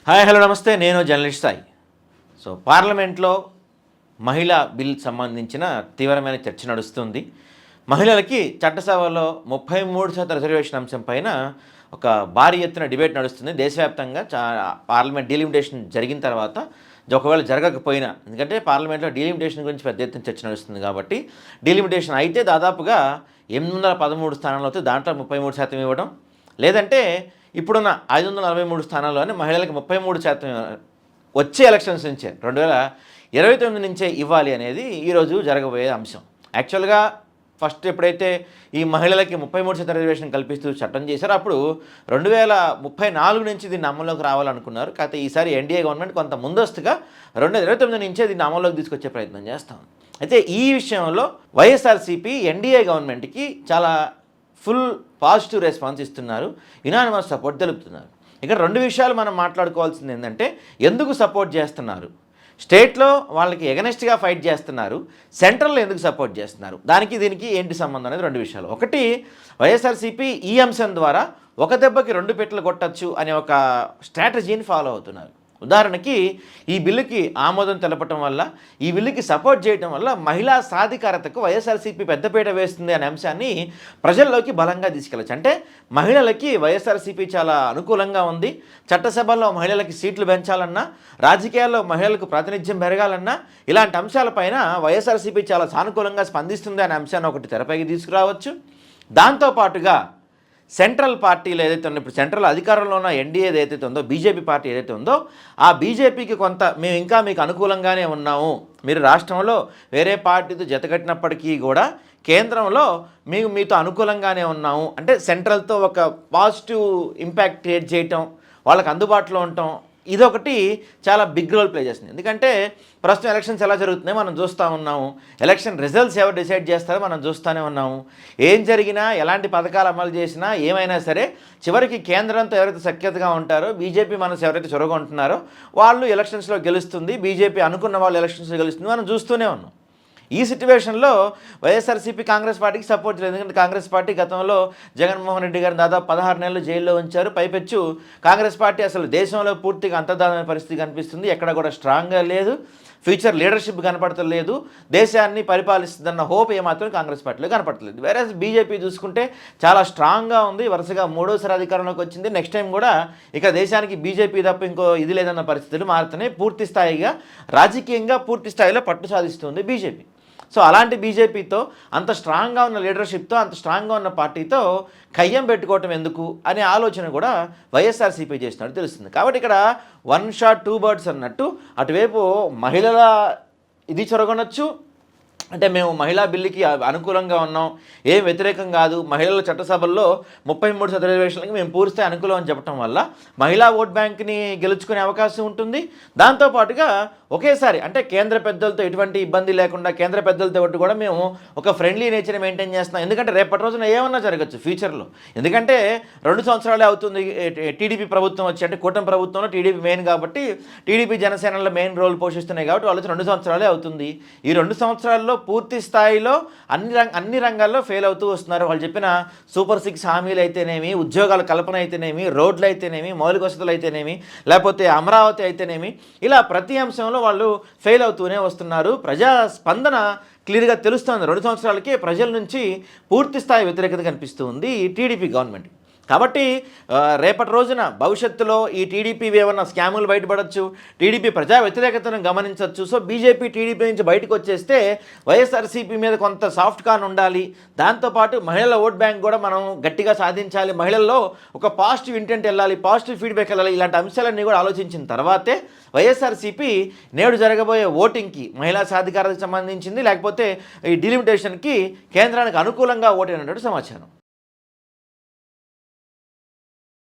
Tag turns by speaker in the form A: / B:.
A: Hi hello నమస్తే, నేను journalist Sai. పార్లమెంట్లో మహిళా బిల్ సంబంధించిన తీవ్రమైన చర్చ నడుస్తుంది. మహిళలకి చట్టసభలో 33% రిజర్వేషన్ అంశం పైన ఒక భారీ ఎత్తున డిబేట్ నడుస్తుంది దేశవ్యాప్తంగా. పార్లమెంట్ డీలిమిటేషన్ జరిగిన తర్వాత ఒకవేళ జరగకపోయినా, ఎందుకంటే పార్లమెంట్లో డీలిమిటేషన్ గురించి పెద్ద ఎత్తున చర్చ నడుస్తుంది కాబట్టి, డీలిమిటేషన్ అయితే దాదాపుగా 813 స్థానాలు అవుతాయి. దాంట్లో 33% ఇవ్వడం, లేదంటే ఇప్పుడున్న 543 స్థానాల్లోనే మహిళలకు 33% వచ్చే ఎలక్షన్స్ నుంచే 2029 నుంచే ఇవ్వాలి అనేది ఈరోజు జరగబోయే అంశం. యాక్చువల్గా ఫస్ట్ ఎప్పుడైతే ఈ మహిళలకి 33% రిజర్వేషన్ కల్పిస్తూ చట్టం చేశారో అప్పుడు 2034 నుంచి దీన్ని అమల్లోకి రావాలనుకున్నారు. కాకపోతే ఈసారి ఎన్డీఏ గవర్నమెంట్ కొంత ముందస్తుగా 2029 నుంచే దీన్ని అమల్లోకి తీసుకొచ్చే ప్రయత్నం చేస్తాం. అయితే ఈ విషయంలో వైఎస్ఆర్సీపీ ఎన్డీఏ గవర్నమెంట్కి చాలా ఫుల్ పాజిటివ్ రెస్పాన్స్ ఇస్తున్నారు, యునానిమస్ సపోర్ట్ తెలుపుతున్నారు. ఇక్కడ రెండు విషయాలు మనం మాట్లాడుకోవాల్సింది ఏంటంటే, ఎందుకు సపోర్ట్ చేస్తున్నారు, స్టేట్లో వాళ్ళకి ఎగనెస్ట్గా ఫైట్ చేస్తున్నారు, సెంట్రల్లో ఎందుకు సపోర్ట్ చేస్తున్నారు, దానికి దీనికి ఏంటి సంబంధం అనేది రెండు విషయాలు. ఒకటి, వైఎస్ఆర్సీపీ ఈ అంశం ద్వారా ఒక దెబ్బకి రెండు పెట్లు కొట్టచ్చు అనే ఒక స్ట్రాటజీని ఫాలో అవుతున్నారు. ఉదాహరణకి, ఈ బిల్లుకి ఆమోదం తెలపటం వల్ల, ఈ బిల్లుకి సపోర్ట్ చేయడం వల్ల మహిళా సాధికారతకు వైఎస్ఆర్సీపీ పెద్దపీట వేస్తుంది అనే అంశాన్ని ప్రజల్లోకి బలంగా తీసుకెళ్ళచ్చు. అంటే మహిళలకి వైఎస్ఆర్సీపీ చాలా అనుకూలంగా ఉంది, చట్టసభల్లో మహిళలకి సీట్లు పెంచాలన్నా, రాజకీయాల్లో మహిళలకు ప్రాతినిధ్యం పెరగాలన్నా, ఇలాంటి అంశాలపైన వైఎస్ఆర్సీపీ చాలా సానుకూలంగా స్పందిస్తుంది అనే అంశాన్ని ఒకటి తెరపైకి తీసుకురావచ్చు. దాంతోపాటుగా సెంట్రల్ పార్టీలు ఏదైతే ఉందో, ఇప్పుడు సెంట్రల్ అధికారంలో ఉన్న ఎన్డీఏ ఏదైతే ఉందో, బీజేపీ పార్టీ ఏదైతే ఉందో, ఆ బీజేపీకి కొంత మేము ఇంకా మీకు అనుకూలంగానే ఉన్నాము, మీరు రాష్ట్రంలో వేరే పార్టీతో జతకట్టినప్పటికీ కూడా కేంద్రంలో మీతో అనుకూలంగానే ఉన్నాము అంటే సెంట్రల్తో ఒక పాజిటివ్ ఇంపాక్ట్ క్రియేట్ చేయటం, వాళ్ళకి అందుబాటులో ఉండటం, ఇదొకటి చాలా బిగ్ రోల్ ప్లే చేస్తుంది. ఎందుకంటే ప్రస్తుతం ఎలక్షన్స్ ఎలా జరుగుతున్నాయో మనం చూస్తూ ఉన్నాము, ఎలక్షన్ రిజల్ట్స్ ఎవరు డిసైడ్ చేస్తారో మనం చూస్తూనే ఉన్నాము. ఏం జరిగినా, ఎలాంటి పథకాలు అమలు చేసినా, ఏమైనా సరే చివరికి కేంద్రంతో ఎవరైతే సఖ్యతగా ఉంటారో, బీజేపీ మనసు ఎవరైతే చొరగ ఉంటున్నారో వాళ్ళు ఎలక్షన్స్లో గెలుస్తుంది, బీజేపీ అనుకున్న వాళ్ళు ఎలక్షన్స్లో గెలుస్తుంది, మనం చూస్తూనే ఉన్నాం. ఈ సిట్యువేషన్లో వైఎస్ఆర్సీపీ కాంగ్రెస్ పార్టీకి సపోర్ట్ చేయలేదు. ఎందుకంటే కాంగ్రెస్ పార్టీ గతంలో జగన్మోహన్ రెడ్డి గారిని దాదాపు 16 నెలలు జైల్లో ఉంచారు. పైపెచ్చు కాంగ్రెస్ పార్టీ అసలు దేశంలో పూర్తిగా అంతర్ధానమైన పరిస్థితి కనిపిస్తుంది, ఎక్కడ కూడా స్ట్రాంగ్గా లేదు, ఫ్యూచర్ లీడర్షిప్ కనపడతలేదు, దేశాన్ని పరిపాలిస్తుందన్న హోప్ ఏమాత్రం కాంగ్రెస్ పార్టీలో కనపడతలేదు. వేరే బీజేపీ చూసుకుంటే చాలా స్ట్రాంగ్గా ఉంది, వరుసగా మూడోసారి అధికారంలోకి వచ్చింది. నెక్స్ట్ టైం కూడా ఇక దేశానికి బీజేపీ తప్ప ఇంకో ఇది లేదన్న పరిస్థితులు మారుతున్నాయి. పూర్తి స్థాయిగా రాజకీయంగా పూర్తి స్థాయిలో పట్టు సాధిస్తుంది బీజేపీ. అలాంటి బీజేపీతో, అంత స్ట్రాంగ్గా ఉన్న లీడర్షిప్తో, అంత స్ట్రాంగ్గా ఉన్న పార్టీతో కయ్యం పెట్టుకోవటం ఎందుకు అనే ఆలోచన కూడా వైఎస్ఆర్సీపీ చేసినట్టు తెలుస్తుంది. కాబట్టి ఇక్కడ వన్ షాట్ టూ బర్డ్స్ అన్నట్టు, అటువైపు మహిళల ఇది చొరగొనొచ్చు, అంటే మేము మహిళా బిల్లుకి అనుకూలంగా ఉన్నాం, ఏం వ్యతిరేకం కాదు, మహిళల చట్టసభల్లో 33% రిజర్వేషన్లకి మేము పూర్తి అనుకూలం అని చెప్పడం వల్ల మహిళా ఓట్ బ్యాంక్ని గెలుచుకునే అవకాశం ఉంటుంది. దాంతోపాటుగా ఒకేసారి అంటే కేంద్ర పెద్దలతో ఎటువంటి ఇబ్బంది లేకుండా, కేంద్ర పెద్దలతో కూడా మేము ఒక ఫ్రెండ్లీ నేచర్ మెయింటైన్ చేస్తున్నాం. ఎందుకంటే రేపటి రోజున ఏమన్నా జరగచ్చు ఫ్యూచర్లో. ఎందుకంటే 2 సంవత్సరాలే అవుతుంది టీడీపీ ప్రభుత్వం వచ్చి, అంటే కూటమి ప్రభుత్వంలో టీడీపీ మెయిన్ కాబట్టి, టీడీపీ జనసేనలో మెయిన్ రోల్ పోషిస్తున్నాయి కాబట్టి వాళ్ళు 2 సంవత్సరాలే అవుతుంది. ఈ 2 సంవత్సరాల్లో పూర్తి స్థాయిలో అన్ని రంగాల్లో ఫెయిల్ అవుతూ వస్తున్నారు. వాళ్ళు చెప్పిన సూపర్ 6 హామీలు అయితేనేమి, ఉద్యోగాల కల్పన అయితేనేమి, రోడ్లు అయితేనేమి, మౌలిక వసతులు అయితేనేమి, లేకపోతే అమరావతి అయితేనేమి, ఇలా ప్రతి అంశంలో వాళ్ళు ఫెయిల్ అవుతూనే వస్తున్నారు. ప్రజా స్పందన క్లియర్గా తెలుస్తుంది. 2 సంవత్సరాలకే ప్రజల నుంచి పూర్తి స్థాయి వ్యతిరేకత కనిపిస్తుంది టీడీపీ గవర్నమెంట్. కాబట్టి రేపటి రోజున భవిష్యత్తులో ఈ టీడీపీ ఏమన్నా స్కాములు బయటపడవచ్చు, టీడీపీ ప్రజా వ్యతిరేకతను గమనించవచ్చు. టీడీపీ నుంచి బయటకు వచ్చేస్తే వైఎస్ఆర్సీపీ మీద కొంత సాఫ్ట్ కార్న్ ఉండాలి, దాంతోపాటు మహిళల ఓట్ బ్యాంక్ కూడా మనం గట్టిగా సాధించాలి, మహిళల్లో ఒక పాజిటివ్ ఇంటెంట్ వెళ్ళాలి, పాజిటివ్ ఫీడ్బ్యాక్ వెళ్ళాలి, ఇలాంటి అంశాలన్నీ కూడా ఆలోచించిన తర్వాతే వైఎస్ఆర్సీపీ నేడు జరగబోయే ఓటింగ్కి, మహిళా సాధికారతకు సంబంధించింది లేకపోతే ఈ డిలిమిటేషన్కి కేంద్రానికి అనుకూలంగా ఓటు అయినట్టు సమాచారం.